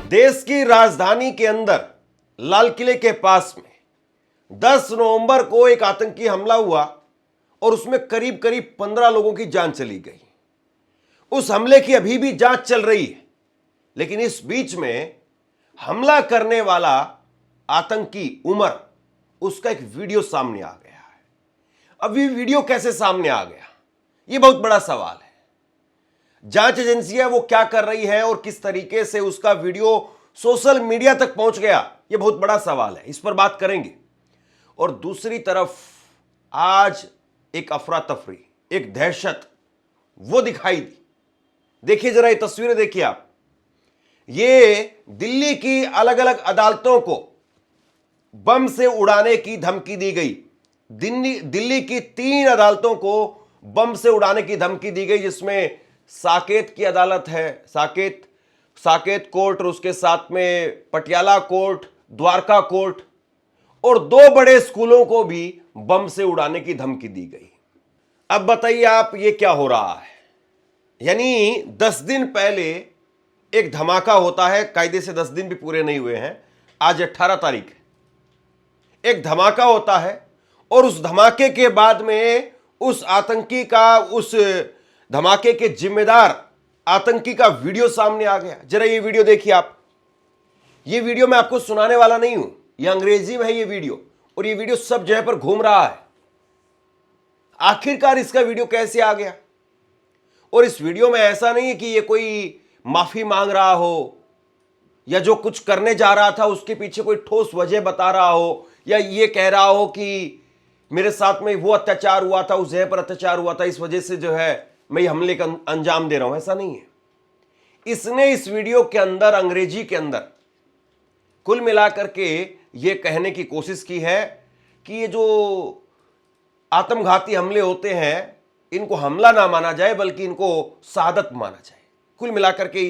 देश की राजधानी के अंदर लाल किले के पास में 10 नवंबर को एक आतंकी हमला हुआ और उसमें करीब करीब 15 लोगों की जान चली गई। उस हमले की अभी भी जांच चल रही है, लेकिन इस बीच में हमला करने वाला आतंकी उमर, उसका एक वीडियो सामने आ गया है। अब ये वीडियो कैसे सामने आ गया, ये बहुत बड़ा सवाल है। जांच एजेंसियां वो क्या कर रही है और किस तरीके से उसका वीडियो सोशल मीडिया तक पहुंच गया, ये बहुत बड़ा सवाल है। इस पर बात करेंगे। और दूसरी तरफ आज एक अफरा तफरी, एक दहशत वो दिखाई दी। देखिए जरा ये तस्वीरें देखिए आप। ये दिल्ली की अलग अलग अदालतों को बम से उड़ाने की धमकी दी गई। दिल्ली की 3 अदालतों को बम से उड़ाने की धमकी दी गई, जिसमें साकेत की अदालत है, साकेत कोर्ट, और उसके साथ में पटियाला कोर्ट, द्वारका कोर्ट, और 2 बड़े स्कूलों को भी बम से उड़ाने की धमकी दी गई। अब बताइए आप, ये क्या हो रहा है? यानी 10 दिन पहले एक धमाका होता है, कायदे से 10 दिन भी पूरे नहीं हुए हैं, आज 18 तारीख है। एक धमाका होता है और उस धमाके के बाद में उस आतंकी का, उस धमाके के जिम्मेदार आतंकी का वीडियो सामने आ गया। जरा ये वीडियो देखिए आप। ये वीडियो मैं आपको सुनाने वाला नहीं हूं, ये अंग्रेजी में है ये वीडियो, और ये वीडियो सब जगह पर घूम रहा है। आखिरकार इसका वीडियो कैसे आ गया? और इस वीडियो में ऐसा नहीं है कि ये कोई माफी मांग रहा हो या जो कुछ करने जा रहा था उसके पीछे कोई ठोस वजह बता रहा हो, या ये कह रहा हो कि मेरे साथ में वो अत्याचार हुआ था, उस जगह पर अत्याचार हुआ था, इस वजह से जो है मैं ये हमले का अंजाम दे रहा हूं। ऐसा नहीं है। इसने इस वीडियो के अंदर, अंग्रेजी के अंदर, कुल मिलाकर के ये कहने की कोशिश की है कि ये जो आत्मघाती हमले होते हैं, इनको हमला ना माना जाए बल्कि इनको शहादत माना जाए। कुल मिलाकर के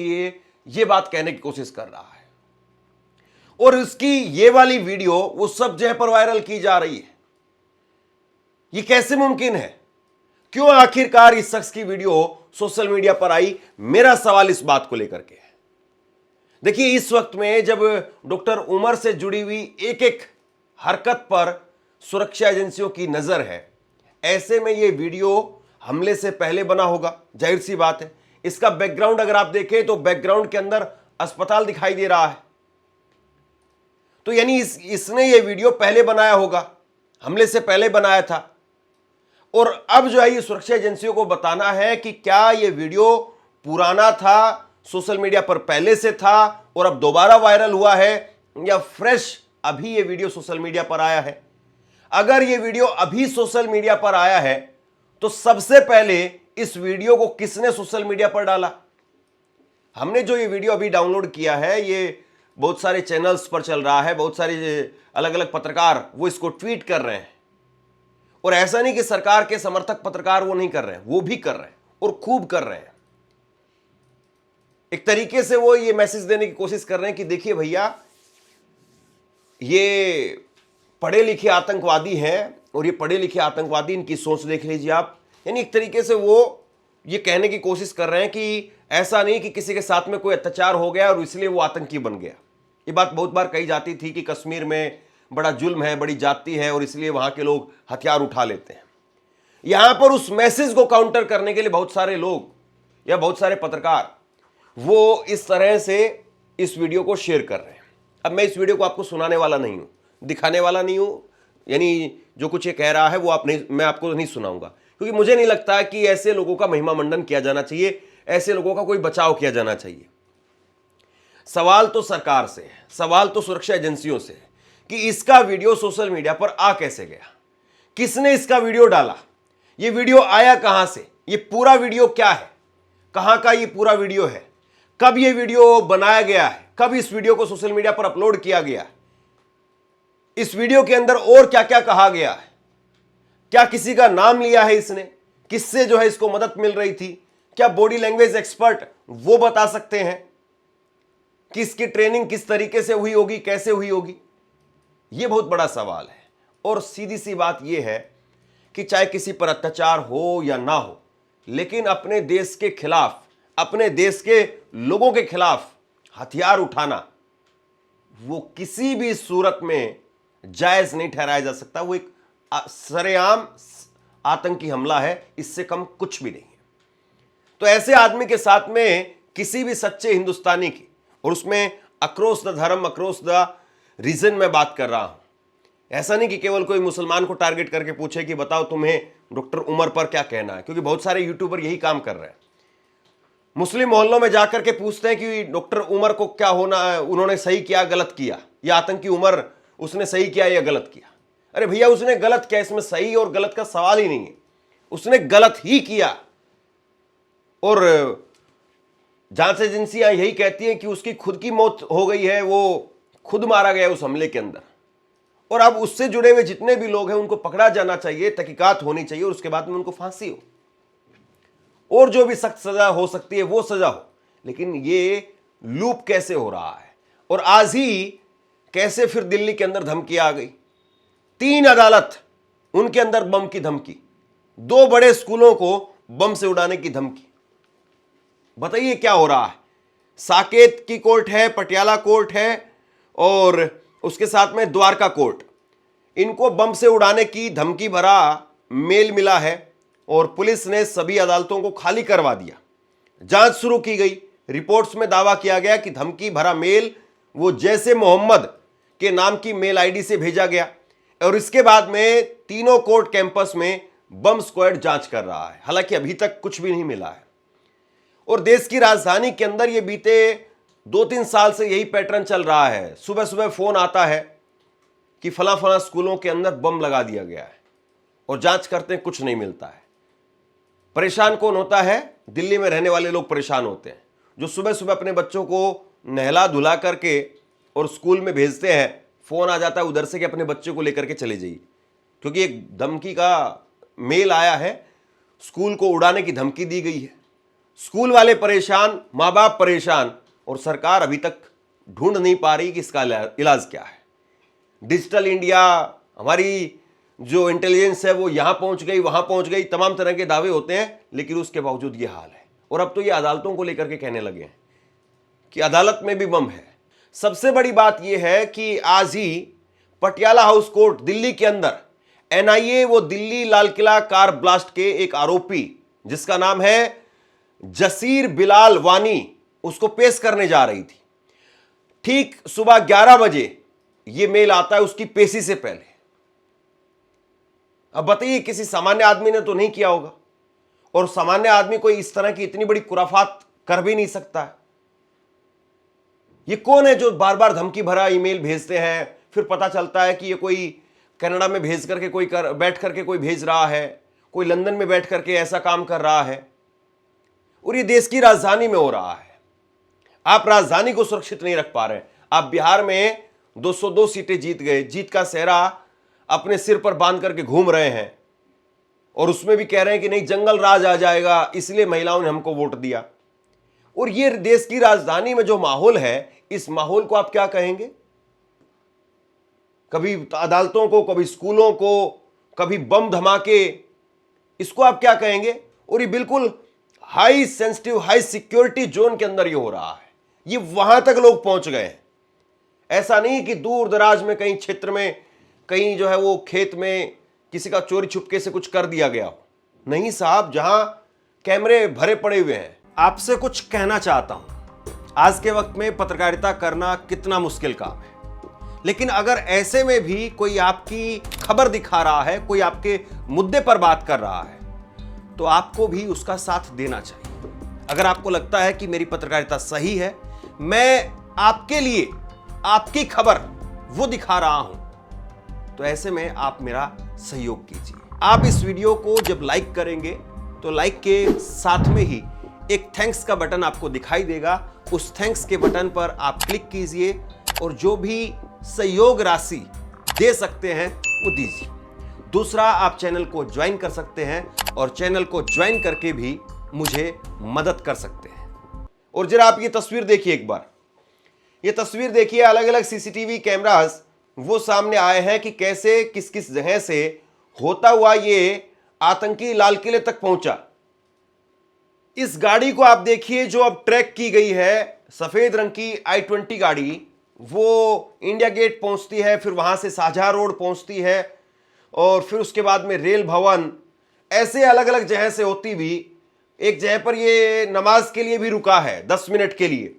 ये बात कहने की कोशिश कर रहा है। और इसकी ये वाली वीडियो वो सब जगह पर वायरल की जा रही है। ये कैसे मुमकिन है? क्यों आखिरकार इस शख्स की वीडियो सोशल मीडिया पर आई? मेरा सवाल इस बात को लेकर के है। देखिए, इस वक्त में जब डॉक्टर उमर से जुड़ी हुई एक एक हरकत पर सुरक्षा एजेंसियों की नजर है, ऐसे में ये वीडियो हमले से पहले बना होगा, जाहिर सी बात है। इसका बैकग्राउंड अगर आप देखें तो बैकग्राउंड के अंदर अस्पताल दिखाई दे रहा है। तो यानी इसने ये वीडियो पहले बनाया होगा, हमले से पहले बनाया था। और अब जो है ये सुरक्षा एजेंसियों को बताना है कि क्या ये वीडियो पुराना था, सोशल मीडिया पर पहले से था और अब दोबारा वायरल हुआ है, या फ्रेश अभी ये वीडियो सोशल मीडिया पर आया है। अगर ये वीडियो अभी सोशल मीडिया पर आया है तो सबसे पहले इस वीडियो को किसने सोशल मीडिया पर डाला? हमने जो ये वीडियो अभी डाउनलोड किया है, ये बहुत सारे चैनल्स पर चल रहा है, बहुत सारे अलग अलग पत्रकार वो इसको ट्वीट कर रहे हैं। और ऐसा नहीं कि सरकार के समर्थक पत्रकार वो नहीं कर रहे हैं, वो भी कर रहे हैं और खूब कर रहे हैं। एक तरीके से वो ये मैसेज देने की कोशिश कर रहे हैं कि देखिए भैया, ये पढ़े लिखे आतंकवादी हैं, और ये पढ़े लिखे आतंकवादी, इनकी सोच देख लीजिए आप। यानी एक तरीके से वो ये कहने की कोशिश कर रहे हैं कि ऐसा नहीं कि किसी के साथ में कोई अत्याचार हो गया और इसलिए वो आतंकी बन गया। ये बात बहुत बार कही जाती थी कि कश्मीर में बड़ा जुल्म है, बड़ी जाति है, और इसलिए वहां के लोग हथियार उठा लेते हैं। यहां पर उस मैसेज को काउंटर करने के लिए बहुत सारे लोग या बहुत सारे पत्रकार वो इस तरह से इस वीडियो को शेयर कर रहे हैं। अब मैं इस वीडियो को आपको सुनाने वाला नहीं हूं, दिखाने वाला नहीं हूं, यानी जो कुछ ये कह रहा है वो मैं आपको नहीं सुनाऊंगा, क्योंकि मुझे नहीं लगता कि ऐसे लोगों का महिमा मंडन किया जाना चाहिए, ऐसे लोगों का कोई बचाव किया जाना चाहिए। सवाल तो सरकार से है, सवाल तो सुरक्षा एजेंसियों से है कि इसका वीडियो सोशल मीडिया पर आ कैसे गया, किसने इसका वीडियो डाला, ये वीडियो आया कहां से, ये पूरा वीडियो क्या है, कहां का ये पूरा वीडियो है, कब ये वीडियो बनाया गया है, कब इस वीडियो को सोशल मीडिया पर अपलोड किया गया है, इस वीडियो के अंदर और क्या क्या कहा गया है, क्या किसी का नाम लिया है इसने, किससे जो है इसको मदद मिल रही थी, क्या बॉडी लैंग्वेज एक्सपर्ट वो बता सकते हैं कि इसकी ट्रेनिंग किस तरीके से हुई होगी, कैसे हुई होगी? ये बहुत बड़ा सवाल है। और सीधी सी बात यह है कि चाहे किसी पर अत्याचार हो या ना हो, लेकिन अपने देश के खिलाफ, अपने देश के लोगों के खिलाफ हथियार उठाना वो किसी भी सूरत में जायज नहीं ठहराया जा सकता। वो एक सरेआम आतंकी हमला है, इससे कम कुछ भी नहीं है। तो ऐसे आदमी के साथ में किसी भी सच्चे हिंदुस्तानी की, और उसमें अक्रॉस द धर्म, अक्रॉस द रीजन में बात कर रहा हूं। ऐसा नहीं कि केवल कोई मुसलमान को टारगेट करके पूछे कि बताओ तुम्हें डॉक्टर उमर पर क्या कहना है, क्योंकि बहुत सारे यूट्यूबर यही काम कर रहे हैं। मुस्लिम मोहल्लों में जाकर के पूछते हैं कि डॉक्टर उमर को क्या होना है, उन्होंने सही किया गलत किया, या आतंकी उमर उसने सही किया या गलत किया। अरे भैया उसने गलत किया, इसमें सही और गलत का सवाल ही नहीं है, उसने गलत ही किया। और जांच एजेंसियां यही कहती हैं कि उसकी खुद की मौत हो गई है, वो खुद मारा गया उस हमले के अंदर। और अब उससे जुड़े हुए जितने भी लोग हैं उनको पकड़ा जाना चाहिए, तहकीकात होनी चाहिए और उसके बाद में उनको फांसी हो, और जो भी सख्त सजा हो सकती है वो सजा हो। लेकिन ये लूप कैसे हो रहा है, और आज ही कैसे फिर दिल्ली के अंदर धमकी आ गई। 3 अदालत, उनके अंदर बम की धमकी, 2 बड़े स्कूलों को बम से उड़ाने की धमकी। बताइए क्या हो रहा है। साकेत की कोर्ट है, पटियाला कोर्ट है, और उसके साथ में द्वारका कोर्ट, इनको बम से उड़ाने की धमकी भरा मेल मिला है, और पुलिस ने सभी अदालतों को खाली करवा दिया। जांच शुरू की गई। रिपोर्ट्स में दावा किया गया कि धमकी भरा मेल वो जैसे मोहम्मद के नाम की मेल आईडी से भेजा गया, और इसके बाद में तीनों कोर्ट कैंपस में बम स्क्वाड जांच कर रहा है। हालांकि अभी तक कुछ भी नहीं मिला है। और देश की राजधानी के अंदर ये बीते 2-3 साल से यही पैटर्न चल रहा है। सुबह सुबह फोन आता है कि फला फला स्कूलों के अंदर बम लगा दिया गया है, और जांच करते हैं, कुछ नहीं मिलता है। परेशान कौन होता है? दिल्ली में रहने वाले लोग परेशान होते हैं, जो सुबह सुबह अपने बच्चों को नहला धुला करके और स्कूल में भेजते हैं। फोन आ जाता है उधर से कि अपने बच्चों को लेकर के चले जाइए, क्योंकि एक धमकी का मेल आया है, स्कूल को उड़ाने की धमकी दी गई है। स्कूल वाले परेशान, माँ बाप परेशान, और सरकार अभी तक ढूंढ नहीं पा रही कि इसका इलाज क्या है। डिजिटल इंडिया, हमारी जो इंटेलिजेंस है वो यहां पहुंच गई, वहां पहुंच गई, तमाम तरह के दावे होते हैं, लेकिन उसके बावजूद ये हाल है। और अब तो ये अदालतों को लेकर के कहने लगे हैं कि अदालत में भी बम है। सबसे बड़ी बात यह है कि आज ही पटियाला हाउस कोर्ट दिल्ली के अंदर एनआईए, वो दिल्ली लाल किला कार ब्लास्ट के एक आरोपी जिसका नाम है जसीर बिलाल वानी, उसको पेश करने जा रही थी। ठीक सुबह 11 बजे यह मेल आता है उसकी पेशी से पहले। अब बताइए, किसी सामान्य आदमी ने तो नहीं किया होगा, और सामान्य आदमी कोई इस तरह की इतनी बड़ी खुराफात कर भी नहीं सकता है। ये कौन है जो बार बार धमकी भरा ईमेल भेजते हैं, फिर पता चलता है कि ये कोई कनाडा में भेज करके कोई बैठ करके कोई भेज रहा है, कोई लंदन में बैठ करके ऐसा काम कर रहा है, और ये देश की राजधानी में हो रहा है। आप राजधानी को सुरक्षित नहीं रख पा रहे। आप बिहार में 202 सीटें जीत गए, जीत का सेहरा अपने सिर पर बांध करके घूम रहे हैं, और उसमें भी कह रहे हैं कि नहीं जंगल राज आ जाएगा, इसलिए महिलाओं ने हमको वोट दिया। और ये देश की राजधानी में जो माहौल है, इस माहौल को आप क्या कहेंगे? कभी अदालतों को, कभी स्कूलों को, कभी बम धमाके, इसको आप क्या कहेंगे? और ये बिल्कुल high sensitive, high security zone के अंदर ये हो रहा है। ये वहां तक लोग पहुंच गए हैं। ऐसा नहीं कि दूर दराज में कहीं क्षेत्र में, कहीं जो है वो खेत में किसी का चोरी छुपके से कुछ कर दिया गया हो। नहीं साहब, जहां कैमरे भरे पड़े हुए हैं। आपसे कुछ कहना चाहता हूं, आज के वक्त में पत्रकारिता करना कितना मुश्किल काम है, लेकिन अगर ऐसे में भी कोई आपकी खबर दिखा रहा है, कोई आपके मुद्दे पर बात कर रहा है, तो आपको भी उसका साथ देना चाहिए। अगर आपको लगता है कि मेरी पत्रकारिता सही है, मैं आपके लिए आपकी खबर वो दिखा रहा हूं, तो ऐसे में आप मेरा सहयोग कीजिए। आप इस वीडियो को जब लाइक करेंगे तो लाइक के साथ में ही एक थैंक्स का बटन आपको दिखाई देगा। उस थैंक्स के बटन पर आप क्लिक कीजिए और जो भी सहयोग राशि दे सकते हैं वो दीजिए। दूसरा, आप चैनल को ज्वाइन कर सकते हैं और चैनल को ज्वाइन करके भी मुझे मदद कर सकते हैं। और जरा आप ये तस्वीर देखिए एक बार, ये तस्वीर देखिए। अलग अलग सीसीटीवी कैमरास वो सामने आए हैं कि कैसे किस किस जगह से होता हुआ ये आतंकी लाल किले तक पहुंचा। इस गाड़ी को आप देखिए जो अब ट्रैक की गई है सफेद रंग की I-20 गाड़ी वो इंडिया गेट पहुंचती है, फिर वहां से शाहजहां रोड पहुंचती है और फिर उसके बाद में रेल भवन, ऐसे अलग अलग जगह से होती हुई एक जगह पर ये नमाज के लिए भी रुका है 10 मिनट के लिए,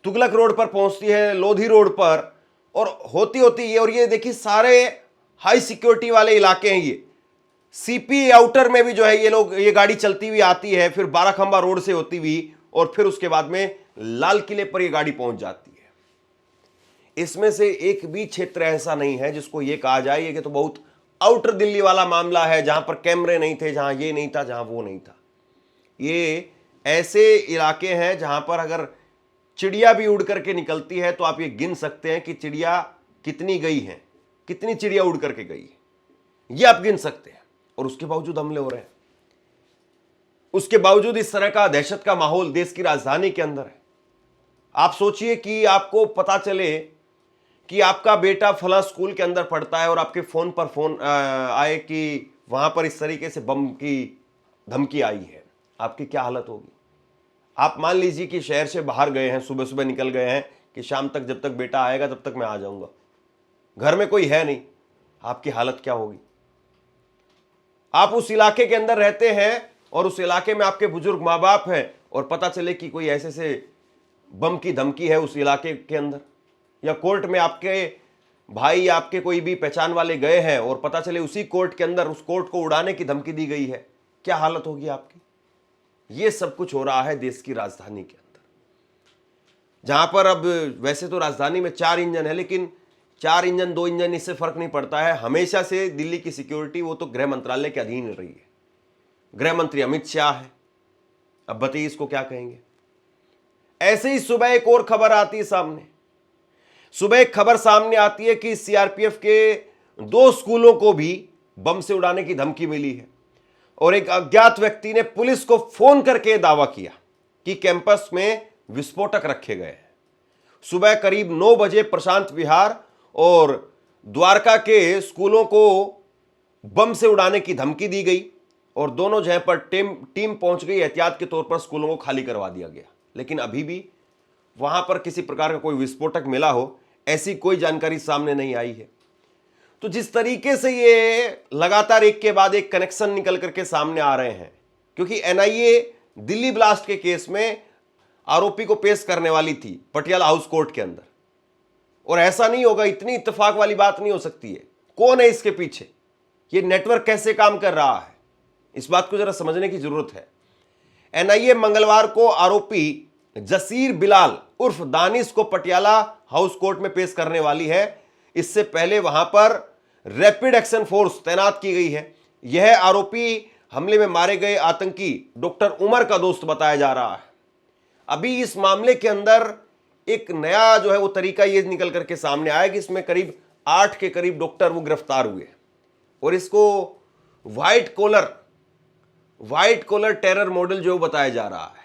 तुगलक रोड पर पहुंचती है, लोधी रोड पर, और होती होती ये, और ये देखिए सारे हाई सिक्योरिटी वाले इलाके हैं। ये सीपी आउटर में भी जो है ये गाड़ी चलती हुई आती है, फिर बाराखंबा रोड से होती हुई, और फिर उसके बाद में लाल किले पर ये गाड़ी पहुंच जाती है। इसमें से एक भी क्षेत्र ऐसा नहीं है जिसको ये कहा जाए ये कि तो बहुत आउटर दिल्ली वाला मामला है, जहां पर कैमरे नहीं थे, जहां ये नहीं था, जहां वो नहीं था। ये ऐसे इलाके हैं जहां पर अगर चिड़िया भी उड़ करके निकलती है तो आप ये गिन सकते हैं कि चिड़िया कितनी गई है, कितनी चिड़िया उड़ करके गई है, ये आप गिन सकते हैं। और उसके बावजूद हमले हो रहे हैं, उसके बावजूद इस तरह का दहशत का माहौल देश की राजधानी के अंदर है। आप सोचिए कि आपको पता चले कि आपका बेटा फला स्कूल के अंदर पढ़ता है और आपके फोन पर फोन आए कि वहां पर इस तरीके से बम की धमकी आई है, आपकी क्या हालत होगी। आप मान लीजिए कि शहर से बाहर गए हैं, सुबह सुबह निकल गए हैं कि शाम तक जब तक बेटा आएगा तब तक मैं आ जाऊंगा, घर में कोई है नहीं, आपकी हालत क्या होगी। आप उस इलाके के अंदर रहते हैं और उस इलाके में आपके बुजुर्ग माँ बाप हैं और पता चले कि कोई ऐसे से बम की धमकी है उस इलाके के अंदर, या कोर्ट में आपके भाई आपके कोई भी पहचान वाले गए हैं और पता चले उसी कोर्ट के अंदर उस कोर्ट को उड़ाने की धमकी दी गई है, क्या हालत होगी आपकी। ये सब कुछ हो रहा है देश की राजधानी के अंदर, जहां पर अब वैसे तो राजधानी में 4 इंजन है, लेकिन 4 इंजन 2 इंजन इससे फर्क नहीं पड़ता है। हमेशा से दिल्ली की सिक्योरिटी वो तो गृह मंत्रालय के अधीन रही है, गृह मंत्री अमित शाह है, अब बताइए इसको क्या कहेंगे। ऐसे ही सुबह एक और खबर आती है सामने, सुबह एक खबर सामने आती है कि सीआरपीएफ के 2 स्कूलों को भी बम से उड़ाने की धमकी मिली है और एक अज्ञात व्यक्ति ने पुलिस को फोन करके दावा किया कि कैंपस में विस्फोटक रखे गए हैं। सुबह करीब 9 बजे प्रशांत विहार और द्वारका के स्कूलों को बम से उड़ाने की धमकी दी गई और दोनों जगह पर टीम पहुंच गई। एहतियात के तौर पर स्कूलों को खाली करवा दिया गया, लेकिन अभी भी वहां पर किसी प्रकार का कोई विस्फोटक मिला हो ऐसी कोई जानकारी सामने नहीं आई है। तो जिस तरीके से ये लगातार एक के बाद एक कनेक्शन निकल करके सामने आ रहे हैं, क्योंकि एनआईए दिल्ली ब्लास्ट के केस में आरोपी को पेश करने वाली थी पटियाला हाउस कोर्ट के अंदर, और ऐसा नहीं होगा, इतनी इत्तेफाक वाली बात नहीं हो सकती है। कौन है इसके पीछे, ये नेटवर्क कैसे काम कर रहा है, इस बात को जरा समझने की जरूरत है। एनआईए मंगलवार को आरोपी जसीर बिलाल उर्फ दानिश को पटियाला हाउस कोर्ट में पेश करने वाली है। इससे पहले वहां पर रैपिड एक्शन फोर्स तैनात की गई है। यह आरोपी हमले में मारे गए आतंकी डॉक्टर उमर का दोस्त बताया जा रहा है। अभी इस मामले के अंदर एक नया जो है वो तरीका ये निकल करके सामने आया कि इसमें करीब 8 के करीब डॉक्टर वो गिरफ्तार हुए और इसको व्हाइट कॉलर टेरर मॉडल जो बताया जा रहा है।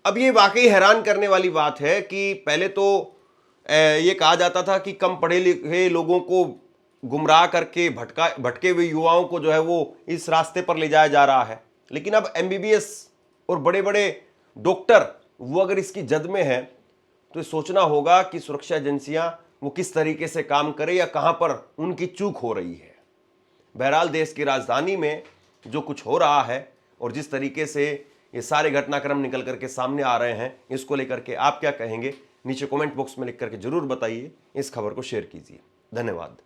अब ये वाकई हैरान करने वाली बात है कि पहले तो ये कहा जाता था कि कम पढ़े लिखे लोगों को गुमराह करके भटके हुए युवाओं को जो है वो इस रास्ते पर ले जाया जा रहा है, लेकिन अब एमबीबीएस और बड़े बड़े डॉक्टर वो अगर इसकी जद में है तो सोचना होगा कि सुरक्षा एजेंसियां वो किस तरीके से काम करें या कहां पर उनकी चूक हो रही है। बहरहाल देश की राजधानी में जो कुछ हो रहा है और जिस तरीके से ये सारे घटनाक्रम निकल करके सामने आ रहे हैं, इसको लेकर के आप क्या कहेंगे, नीचे कमेंट बॉक्स में लिख करके जरूर बताइए। इस खबर को शेयर कीजिए। धन्यवाद।